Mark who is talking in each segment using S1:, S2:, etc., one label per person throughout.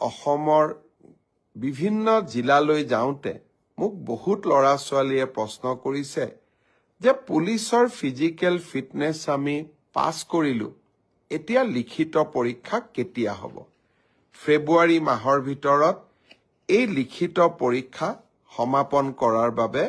S1: অসমৰ বিভিন্ন জিলালৈ যাওঁতে মোক বহুত ল'ৰা ছোৱালীয়ে প্ৰশ্ন কৰিছে যে পুলিচৰ ফিজিকেল ফিটনেছ আমি পাছ কৰিলো, এতিয়া লিখিত পৰীক্ষা কেতিয়া হ'ব? ফেব্ৰুৱাৰী মাহৰ ভিতৰত এই লিখিত পৰীক্ষা সমাপন কৰাৰ বাবে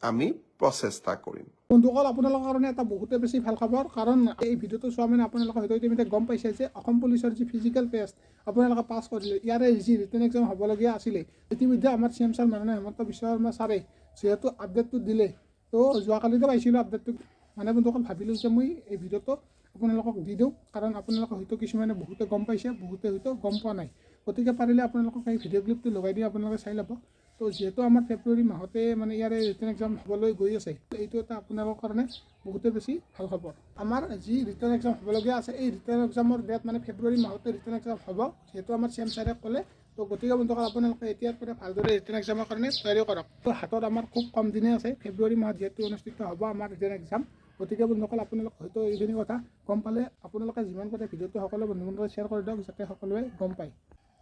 S1: আমি প্ৰচেষ্টা কৰিম।
S2: বন্ধুসকল, আপোনালোকৰ কাৰণে এটা বহুতে বেছি ভাল খবৰ, কাৰণ এই ভিডিঅ'টো চোৱা মানে আপোনালোকে হয়তো ইতিমধ্যে গম পাইছে যে অসম পুলিচৰ যি ফিজিকেল টেষ্ট আপোনালোকে পাছ কৰিলে, ইয়াৰে যি ৰিটেন এক্সাম হ'বলগীয়া আছিলে, ইতিমধ্যে আমাৰ CM ছাৰ মাননীয় হিমন্ত বিশ্ব শৰ্মা ছাৰে যিহেতু আপডেটটো দিলে, তো যোৱাকালিতো পাইছিলোঁ আপডেটটো। মানে বন্ধুসকল, ভাবিলোঁ যে মই এই ভিডিঅ'টো আপোনালোকক দি দিওঁ, কাৰণ আপোনালোকে হয়তো কিছুমানে বহুতে গম পাইছে, বহুতে হয়তো গম পোৱা নাই। গতিকে পাৰিলে আপোনালোকক এই ভিডিঅ' ক্লিপটো লগাই দিওঁ, আপোনালোকে চাই ল'ব। তো যিহেতু আমাৰ ফেব্ৰুৱাৰী মাহতে মানে ইয়াৰে ৰিটেন এক্সাম হ'বলৈ গৈ আছে, এইটো এটা আপোনালোকৰ কাৰণে বহুতে বেছি ভাল খবৰ। আমাৰ যি ৰিটেন এক্সাম হ'বলগীয়া আছে, এই ৰিটেন এক্সামৰ ডেট মানে ফেব্ৰুৱাৰী মাহতে ৰিটেন এক্সাম হ'ব, যিহেতু আমাৰ CM ছাৰে ক'লে। তো গতিকে বন্ধুসকল, আপোনালোকে এতিয়াৰ পৰা ভালদৰে ৰিটেন এক্সামৰ কাৰণে তৈয়াৰী কৰক। তো হাতত আমাৰ খুব কম দিনে আছে, ফেব্ৰুৱাৰী মাহত যিহেতু অনুষ্ঠিত হ'ব আমাৰ ৰিটেন এক্সাম। গতিকে বন্ধুসকল, আপোনালোকে হয়তো এইখিনি কথা গম পালে, আপোনালোকে যিমান পাৰে ভিডিঅ'টো সকলো বন্ধু বান্ধৱক শ্বেয়াৰ কৰি দিয়ক, যাতে সকলোৱে গম পায়।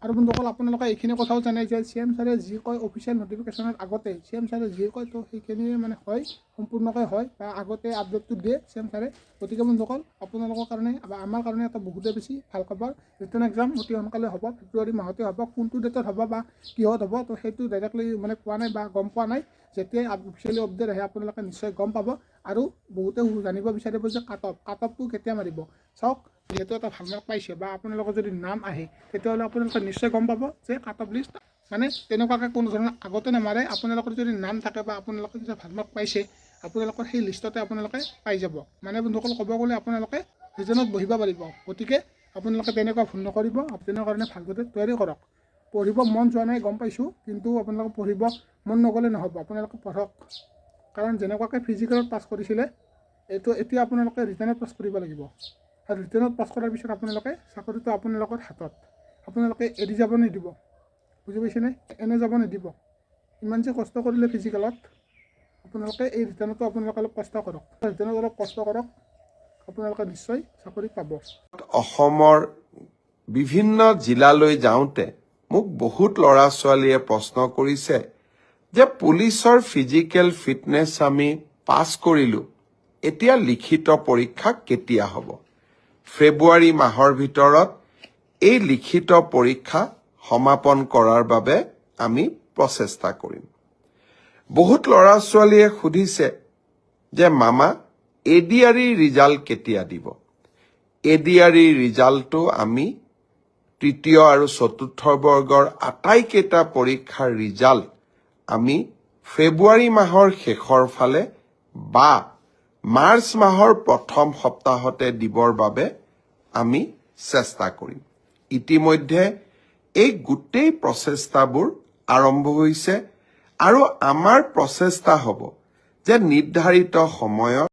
S2: আৰু বন্ধুসকল, আপোনালোকে এইখিনি কথাও জানে যে CM ছাৰে যি কয় অফিচিয়েল নটিফিকেশ্যনৰ আগতে CM ছাৰে যি কয়, তো সেইখিনি মানে হয়, সম্পূৰ্ণকৈ হয়, বা আগতে আপডেটটো দিয়ে CM ছাৰে। গতিকে বন্ধুসকল, আপোনালোকৰ কাৰণে বা আমাৰ কাৰণে এটা বহুতে বেছি ভাল খবৰ। ৰিটেন এক্সাম অতি সোনকালে হ'ব, ফেব্ৰুৱাৰী মাহতে হ'ব। কোনটো ডেটত হ'ব বা কিহত হ'ব, তো সেইটো ডাইৰেক্টলি মানে কোৱা নাই বা গম পোৱা নাই। যেতিয়াই অফিচিয়েলি আপডেট আহে আপোনালোকে নিশ্চয় গম পাব। আৰু বহুতে জানিব বিচাৰিব যে কাট অফটো কেতিয়া মাৰিব। চাওক, যিহেতু এটা ভাল মাৰ্ক পাইছে বা আপোনালোকৰ যদি নাম আহে, তেতিয়াহ'লে আপোনালোকে নিশ্চয় গম পাব যে কাট অফ লিষ্ট মানে তেনেকুৱাকৈ কোনো ধৰণৰ আগতে নামাৰে। আপোনালোকৰ যদি নাম থাকে বা আপোনালোকে যদি ভাল মাৰ্ক পাইছে, আপোনালোকৰ সেই লিষ্টতে আপোনালোকে পাই যাব। মানে বন্ধুসকল, ক'ব গ'লে আপোনালোকে ৰিজনত বহিব পাৰিব। গতিকে আপোনালোকে তেনেকুৱা ভুল নকৰিব, আপোনাৰ কাৰণে ভালদৰে তৈয়াৰী কৰক। পঢ়িব মন যোৱা নাই গম পাইছোঁ, কিন্তু আপোনালোকে পঢ়িব মন নগ'লে নহ'ব, আপোনালোকে পঢ়ক। কাৰণ যেনেকুৱাকৈ ফিজিকেলত পাছ কৰিছিলে, এতিয়া আপোনালোকে ৰিটেনত পাছ কৰিব লাগিব। আৰু ৰিটেনত পাছ কৰাৰ পিছত আপোনালোকে চাকৰিটো আপোনালোকৰ হাতত, আপোনালোকে এৰি যাব নিদিব, বুজি পাইছেনে? এনে যাব নিদিব। ইমান যে কষ্ট কৰিলে ফিজিকেলত, আপোনালোকে এই ৰিটেনতো আপোনালোকে অলপ কষ্ট কৰক। ৰিটেনত অলপ কষ্ট কৰক, আপোনালোকে নিশ্চয় চাকৰি পাব।
S1: অসমৰ বিভিন্ন জিলালৈ যাওঁতে মোক বহুত ল'ৰা ছোৱালীয়ে প্ৰশ্ন কৰিছে যে পুলিচৰ ফিজিকেল ফিটনেছ আমি পাছ কৰিলো, এতিয়া লিখিত পৰীক্ষা কেতিয়া হ'ব? ফেব্ৰুৱাৰী মাহৰ ভিতৰত এই লিখিত পৰীক্ষা সমাপন কৰাৰ বাবে আমি প্ৰচেষ্টা কৰিম। বহুত ল'ৰা ছোৱালীয়ে সুধিছে যে মামা, ADRE ৰিজাল্ট কেতিয়া দিব? ADRE ৰিজাল্টটো আমি তৃতীয় আৰু চতুৰ্থ বৰ্গৰ আটাইকেইটা পৰীক্ষাৰ ৰিজাল্ট আমি ফেব্ৰুৱাৰী মাহৰ শেষৰ ফালে বা মাৰ্চ মাহৰ প্ৰথম সপ্তাহতে দিবৰ বাবে আমি চেষ্টা কৰিম। ইতিমধ্যে এই গোটেই প্ৰচেষ্টাবোৰ আৰম্ভ হৈছে, আৰু আমাৰ প্ৰচেষ্টা হ'ব যে নিৰ্ধাৰিত সময়ত